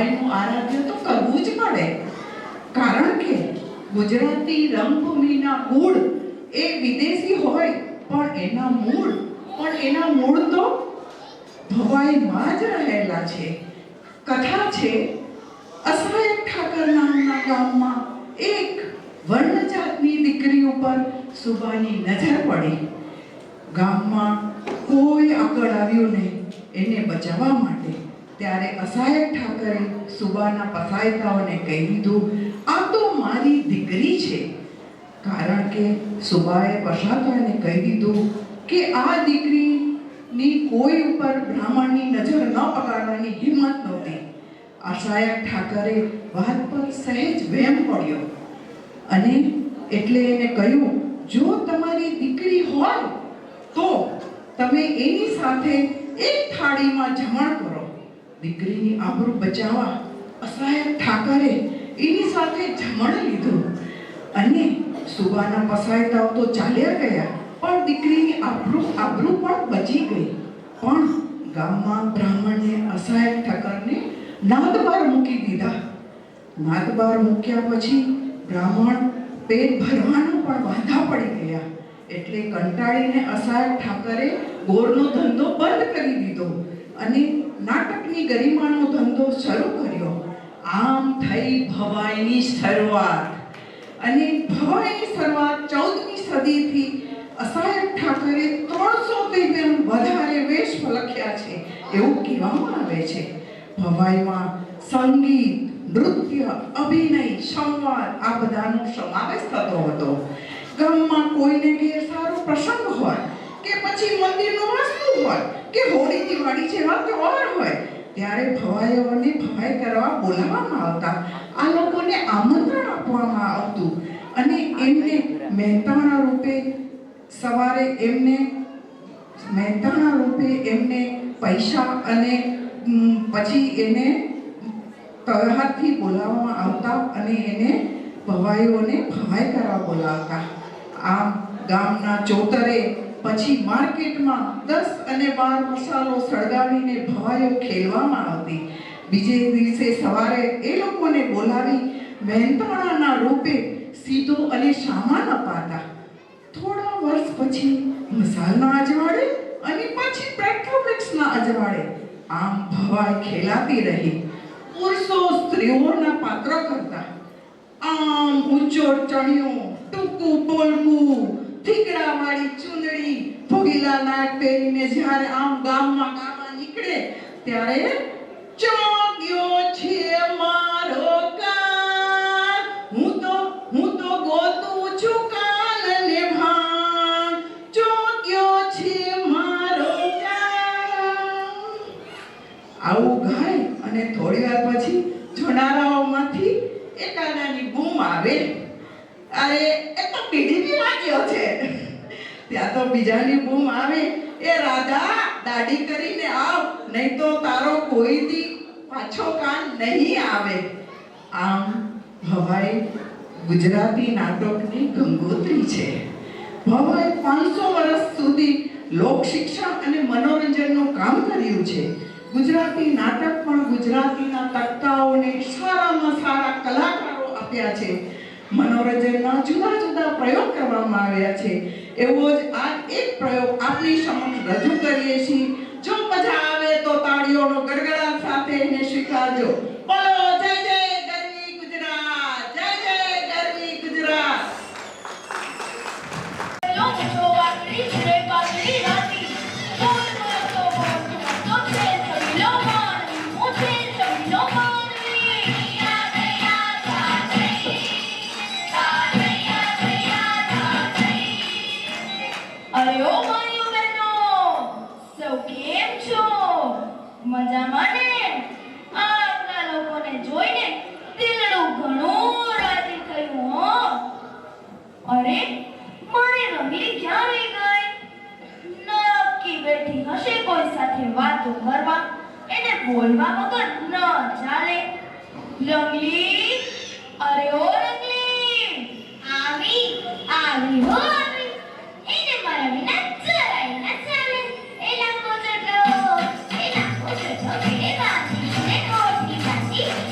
ભવાઈનું આરાધ્ય તો કરવું જ પડે, કારણ કે ગુજરાતી રંગભૂમિના મૂળ એ વિદેશી હોય પણ એના મૂળ તો ભવાઈમાં જ રહેલા છે. કથા છે, અસહાયક ઠાકર નામના ગામમાં એક વર્ણ જાતની દીકરી ઉપર સુબાની નજર પડી. ગામમાં કોઈ આગળ આવ્યું નહીં એને બચાવવા માટે. ત્યારે અસહાયક ઠાકરે સુબાના પસાયતાઓને કહી દીધું, આ તો મારી દીકરી છે. કારણ કે સુબાએ પસાયતાઓને કહી દીધું કે આ દીકરીની કોઈ ઉપર બ્રાહ્મણની નજર ન પકડવાની હિંમત નહોતી. અસહાયક ઠાકરે વાત પર સહેજ વહેમ પડ્યો અને એટલે એને કહ્યું, જો તમારી દીકરી હોય તો તમે એની સાથે એક થાળીમાં જમણ કરો. દીકરીની આબરૂ બચાવવા અસહાયક ઠાકરે એની સાથે જમણ લીધું અને સુબાના પસાયતાઓ તો ચાલ્યા ગયા, પણ દીકરીની આબરૂ પણ બચી ગઈ. પણ ગામમાં બ્રાહ્મણને અસહાયક ઠાકરને નાદબાર મૂકી દીધા. નાદબાર મૂક્યા પછી બ્રાહ્મણ પેટ ભરવાનું પણ વાંધા પડી ગયા. એટલે કંટાળીને અસહાયક ઠાકરે ગોરનો ધંધો બંધ કરી દીધો અને નાટકની ગરિમાનો ધંધો શરૂ કર્યો. આમ થઈ ભવાઈની શરૂઆત. અને ભવાઈની શરૂઆત 14મી સદીથી અસહાયક ઠાકરે 300થી વધારે વેશ લખ્યા છે એવું કહેવામાં આવે છે. ભવાઈમાં સંગીત, નૃત્ય, અભિનય, સંવાદ આ બધાનો સમાવેશ થતો હતો. ગામમાં કોઈને ઘેર સારો પ્રસંગ હોય કે પછી મંદિરનું વાસ્તુ હોય કે હોળી દિવાળી જેવા તહેવાર હોય ત્યારે ભવાઈઓને ભવાઈ કરવા બોલાવવામાં આવતા. આ લોકોને આમંત્રણ આપવામાં આવતું અને એમને મહેતાણા રૂપે સવારે પૈસા અને પછી એને તહેવારથી બોલાવવામાં આવતા અને એને ભવાઈઓને ભવાઈ કરવા બોલાવતા. આમ ગામના ચોતરે પછી માર્કેટમાં 10 અને 12 મસાલો સળગાવીને ભવાઈઓ ખેલવામાં આવતી. બીજે દિવસે સવારે એ લોકોને બોલાવી મહેનતાણાના રૂપે સીધો અને સામાન અપાતા. થોડા વર્ષ પછી મસાલના અજવાળે અને પછી પેટ્રોમેક્સના અજવાળે આમ ભવાઈ ખેલાતી રહી. પુરુષો સ્ત્રીઓના પાત્ર કરતા. આમ ઊંચો ચણિયો, ટૂંકું બોલવું, થીગડાવાળી ચૂંદડી, ભોગીલા નાક પહેરીને જ્યારે આમ ગામમાં નીકળે ત્યારે ચોગ્યો છે મારો કાન, હું તો ગોતું છું કાનને ભાન, ચોગ્યો છે મારો કાન. આવું ગાય અને થોડી વાર પછી જોનારાઓમાંથી એકાદાની બૂમ આવે, અરે એ તો પીડીપી વાગ્યો છે. ત્યાં તો બીજાની બૂમ આવે, એ રાધા દાઢી કરીને આવ, નહીં તો તારો કોઈ દી પાછો કાન નહીં આવે. આમ ભવાઈ ગુજરાતી નાટકની ગંગોત્રી છે. ભવાઈ 500 વર્ષ સુધી લોક શિક્ષણ અને મનોરંજનનું કામ કર્યું છે. ગુજરાતી નાટક પણ ગુજરાતીના તખ્તાઓને સારામાં સારા કલાકારો આપ્યા છે. મનોરંજનના જુદા જુદા પ્રયોગ કરવામાં આવ્યા છે. એવો જ આ એક પ્રયોગ આપની સમક્ષ રજૂ કરીએ છીએ. જો મજા આવે તો તાળીઓનો ગડગડાટ સાથે એને સ્વીકારજો. બોલો જય જય ગરવી ગુજરાત, જય જય ગરવી ગુજરાત. મજામાં ને? આપના લોકોને જોઈને દિલનું ઘણું રાજી થયું હો. અરે મારી રમીલી ક્યાં રહી ગઈ? નક્કી બેઠી હશે કોઈ સાથે વાતો કરવા. એને બોલવા વગર ન ચાલે. રંગલી, અરે ઓ રંગલી, આવી હો આવી. એને મારા વિના જરાય ન ચાલે. એલા કોચડો, એલા કોચડો, મેરે બાજી ને કોટી બાજી.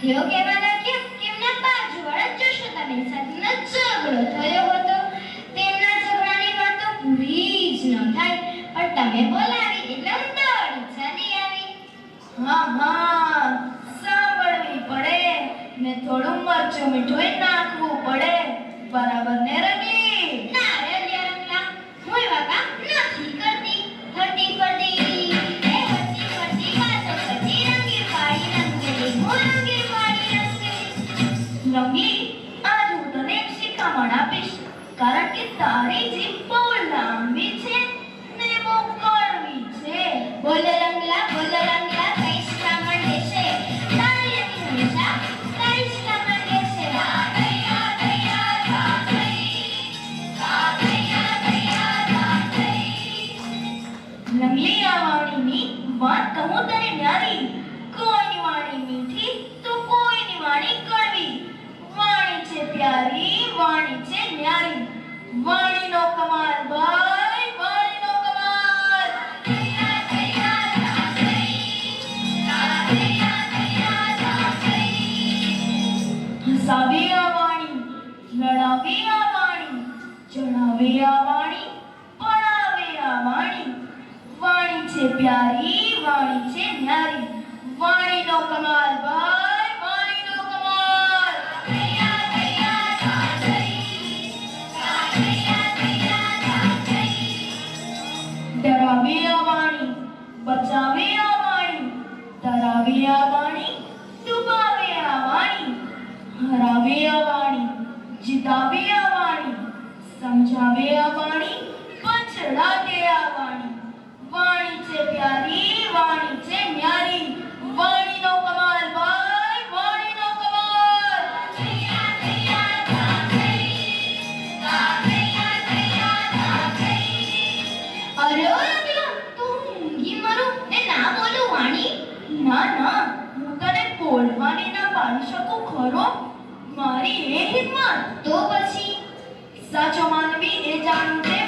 તેઓ કહેવા લાગ્યા કે એમના બાજુવાળા જશોદાબેન સાથેનો ઝઘડો થયો હતો. તેમના ઝઘડાની વાત તો પૂરી જ ન થાય, પણ તમે બોલાવી એટલે હું દોડી ચાલી આવી. હા, સાંભળવી પડે ને થોડું મરચું મીઠું નાખવું પડે, બરાબર ને રમી? ના રે રંગલા, હું એવા કામ નથી કરતી. હરતી ફરતી વાતો કરતી, રંગીર પાડી રંગેલી, હું રંગીર પાડી રંગેલી. રંગી, આજ હું તને એક શિખામણ આપીશ, કારણ કે તારી જીભ બહુ લાંબી છે ને બહુ કડવી છે. બોલ રંગલા, કઈ શિખામણ દેશે? તારી રંગી હંમેશા તારી શિખામણ દેશે. રંગલી આ વાણીની વાત કહું તને ન્યારી, કોઈની વાણી મીઠી તો કોઈની વાણી કડવી. વાણી છે પ્યારી, વાણી છે ન્યારી, વાણીનો કમાલ ભાઈ, વાણીનો કમાલ. હસાવી આ વાણી, લડાવી આ વાણી, ચડાવી આ વાણી, પડાવે આ વાણી. વાણી છે પ્યારી, વાણી છે ન્યારી, વાણીનો કમાલ ભાઈ, વાણીનો કમાલ. ડરાવે આ વાણી, બચાવે આ વાણી, તરાવે આ વાણી, ડૂબાવે આ વાણી, હરાવે આ વાણી, જીતાવે આ વાણી, સમજાવે આ વાણી, પછડાવે આ વાણી. વાણી છે પ્યારી, વાણી છે ન્યારી, વાણીનો કમાલ ભાઈ, વાણીનો કમાલ. અરે ઓ રંગલા, તું ઊંઘી મરું ને ના બોલું વાણી? ના, હું તને બોલવાની ના પાડી શકું ખરો? મારી એ હિંમત? તો પછી સાચો માનવી એ જાણું છે